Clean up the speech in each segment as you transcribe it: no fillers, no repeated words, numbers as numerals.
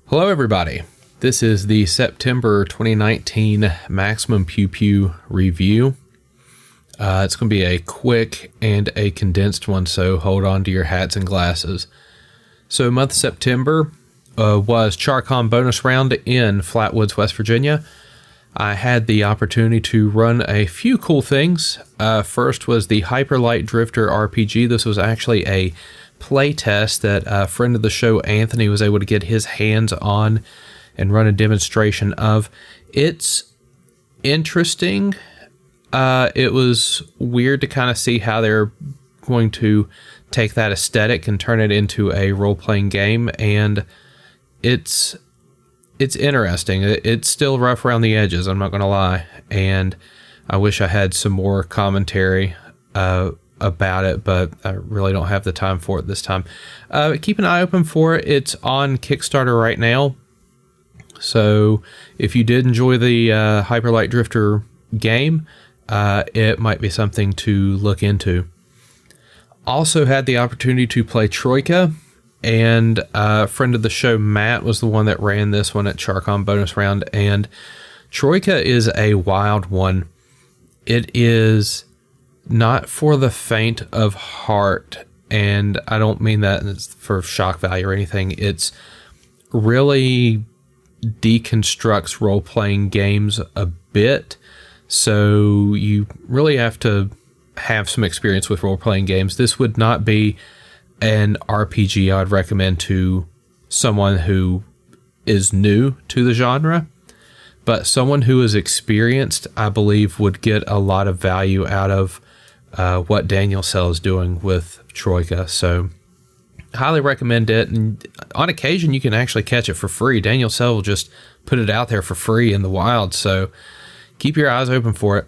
Hello, everybody. This is the September 2019 Maximum Pew Pew review. It's going to be a quick and a condensed one, so hold on to your hats and glasses. So, month of September was Charcon bonus round in Flatwoods, West Virginia. I had the opportunity to run a few cool things. First was the Hyperlight Drifter RPG. This was actually a play test that a friend of the show, Anthony, was able to get his hands on and run a demonstration of. It's interesting. It was weird to kind of see how they're going to take that aesthetic and turn it into a role-playing game, and it's interesting. It's still rough around the edges, I'm not going to lie, and I wish I had some more commentary about it, but I really don't have the time for it this time. Keep an eye open for it. It's on Kickstarter right now, so if you did enjoy the Hyperlight Drifter game, it might be something to look into. Also had the opportunity to play Troika, and a friend of the show, Matt, was the one that ran this one at Charcon bonus round, and Troika is a wild one. It is not for the faint of heart, and I don't mean that for shock value or anything. It's really deconstructs role-playing games a bit, so you really have to have some experience with role-playing games. This would not be an RPG I'd recommend to someone who is new to the genre, but someone who is experienced, I believe, would get a lot of value out of what Daniel Sell is doing with Troika. So highly recommend it, and on occasion you can actually catch it for free. Daniel Sell will just put it out there for free in the wild, so keep your eyes open for it.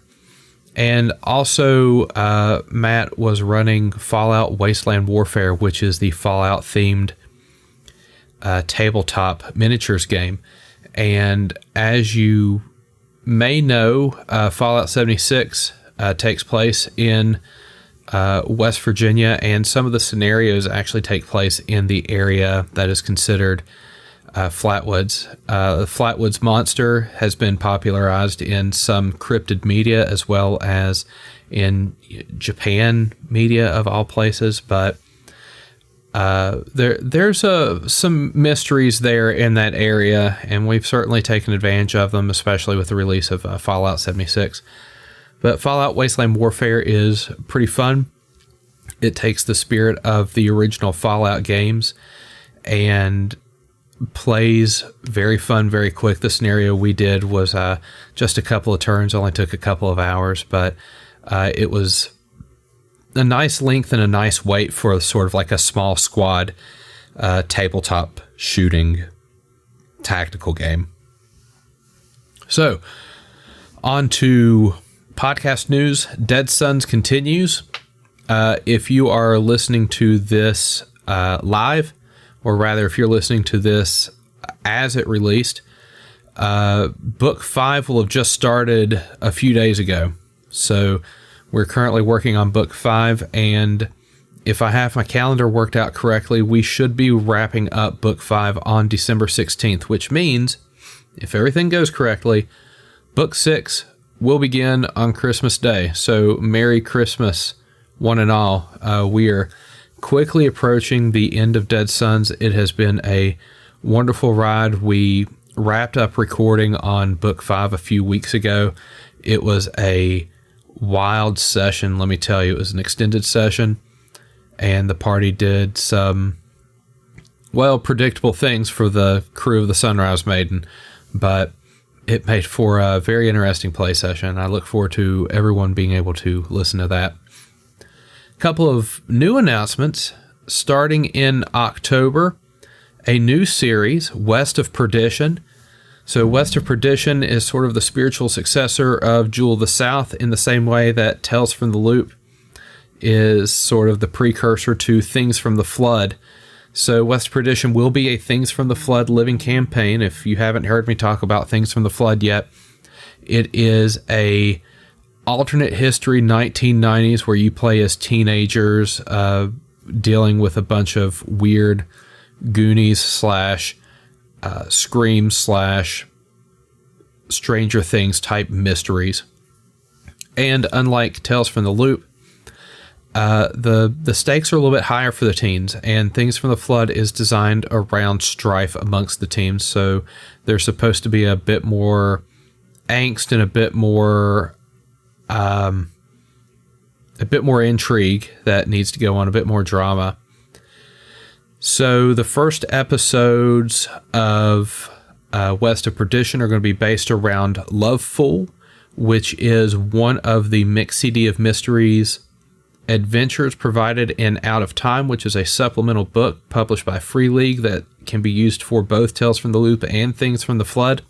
And also Matt was running Fallout Wasteland Warfare, which is the Fallout themed tabletop miniatures game. And as you may know, Fallout 76 takes place in West Virginia, and some of the scenarios actually take place in the area that is considered Flatwoods. The Flatwoods monster has been popularized in some cryptid media as well as in Japan media of all places, but there's some mysteries there in that area, and we've certainly taken advantage of them, especially with the release of Fallout 76. But Fallout Wasteland Warfare is pretty fun. It takes the spirit of the original Fallout games and plays very fun, very quick. The scenario we did was just a couple of turns, only took a couple of hours, but it was a nice length and a nice weight for sort of like a small squad tabletop shooting tactical game. So, on to podcast news. Dead Sons continues. If you are listening to this live, or rather if you're listening to this as it released, book 5 will have just started a few days ago. So we're currently working on book 5, and if I have my calendar worked out correctly, we should be wrapping up book 5 on December 16th, which means, if everything goes correctly, book 6 will begin on Christmas Day. So Merry Christmas, one and all. We are quickly approaching the end of Dead Sons. It has been a wonderful ride. We wrapped up recording on book 5 a few weeks ago. It was a wild session, let me tell you. It was an extended session, and the party did some, well, predictable things for the crew of the Sunrise Maiden, but it made for a very interesting play session. I look forward to everyone being able to listen to that. A couple of new announcements. Starting in October, a new series, West of Perdition. So West of Perdition is sort of the spiritual successor of Jewel of the South, in the same way that Tales from the Loop is sort of the precursor to Things from the Flood. So West of Perdition will be a Things from the Flood living campaign. If you haven't heard me talk about Things from the Flood yet, it is a alternate history 1990s where you play as teenagers dealing with a bunch of weird Goonies / Scream slash Stranger Things type mysteries. And unlike Tales from the Loop, the stakes are a little bit higher for the teens, and Things from the Flood is designed around strife amongst the teams. So there's supposed to be a bit more angst and a bit more intrigue that needs to go on, a bit more drama. So the first episodes of West of Perdition are going to be based around Loveful, which is one of the Mix CD of Mysteries adventures provided in Out of Time, which is a supplemental book published by Free League that can be used for both Tales from the Loop and Things from the Flood.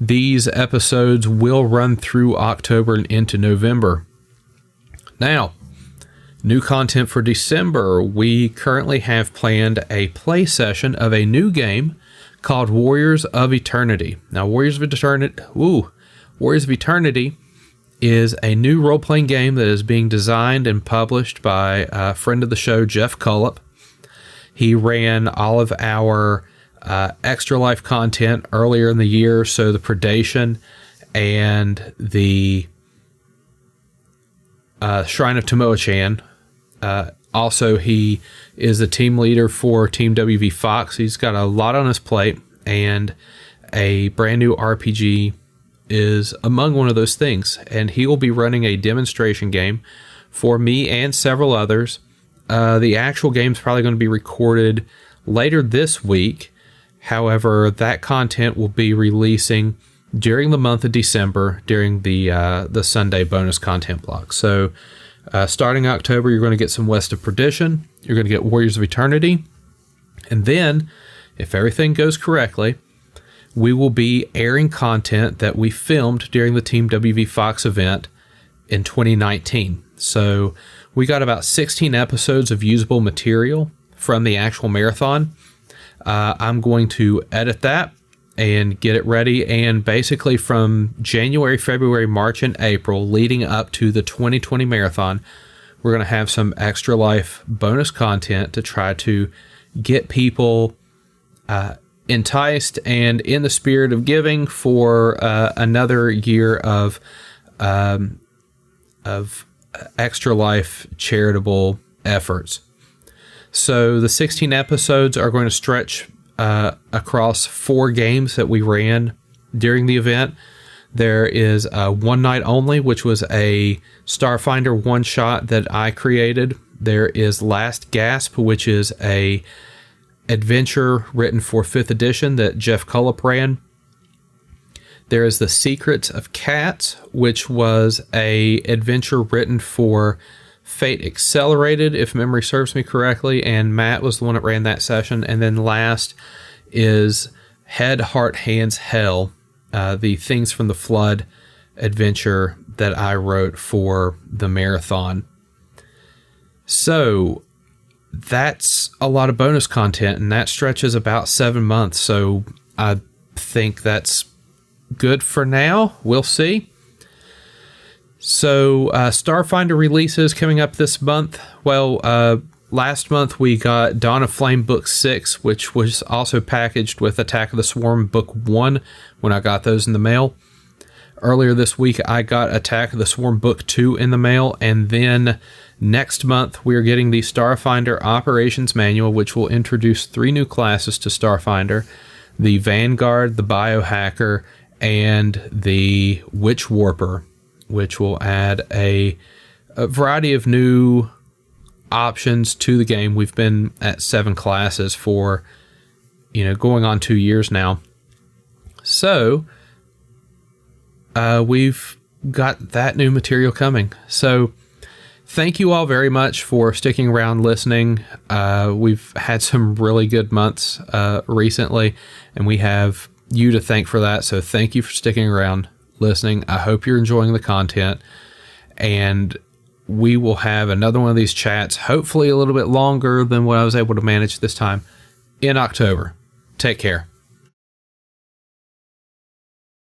These episodes will run through October and into November. Now, new content for December. We currently have planned a play session of a new game called Warriors of Eternity. Now, Warriors of Eternity is a new role-playing game that is being designed and published by a friend of the show, Jeff Cullop. He ran all of our Extra Life content earlier in the year, so the Predation and the Shrine of Tomoe-chan. Also, he is the team leader for Team WV Fox. He's got a lot on his plate, and a brand new RPG is among one of those things. And he will be running a demonstration game for me and several others. The actual game is probably going to be recorded later this week. However, that content will be releasing during the month of December during the Sunday bonus content block. So starting October, you're going to get some West of Perdition. You're going to get Warriors of Eternity. And then, if everything goes correctly, we will be airing content that we filmed during the Team WV Fox event in 2019. So we got about 16 episodes of usable material from the actual marathon. I'm going to edit that and get it ready. And basically from January, February, March, and April, leading up to the 2020 marathon, we're going to have some Extra Life bonus content to try to get people enticed and in the spirit of giving for another year of Extra Life charitable efforts. So the 16 episodes are going to stretch across 4 games that we ran during the event. There is One Night Only, which was a Starfinder one-shot that I created. There is Last Gasp, which is a adventure written for 5th edition that Jeff Cullop ran. There is The Secrets of Cats, which was a adventure written for Fate Accelerated, if memory serves me correctly, and Matt was the one that ran that session. And then last is Head, Heart, Hands, Hell, the Things from the Flood adventure that I wrote for the marathon. So that's a lot of bonus content, and that stretches about 7 months. So I think that's good for now. We'll see. So Starfinder releases coming up this month. Well, last month we got Dawn of Flame Book 6, which was also packaged with Attack of the Swarm Book 1 when I got those in the mail. Earlier this week I got Attack of the Swarm Book 2 in the mail, and then next month we're getting the Starfinder Operations Manual, which will introduce 3 new classes to Starfinder: the Vanguard, the Biohacker, and the Witch Warper, which will add a variety of new options to the game. We've been at 7 classes for, going on 2 years now. So we've got that new material coming. So thank you all very much for sticking around listening. We've had some really good months recently, and we have you to thank for that. So thank you for sticking around listening. I hope you're enjoying the content, and we will have another one of these chats, hopefully a little bit longer than what I was able to manage this time, in October. Take care.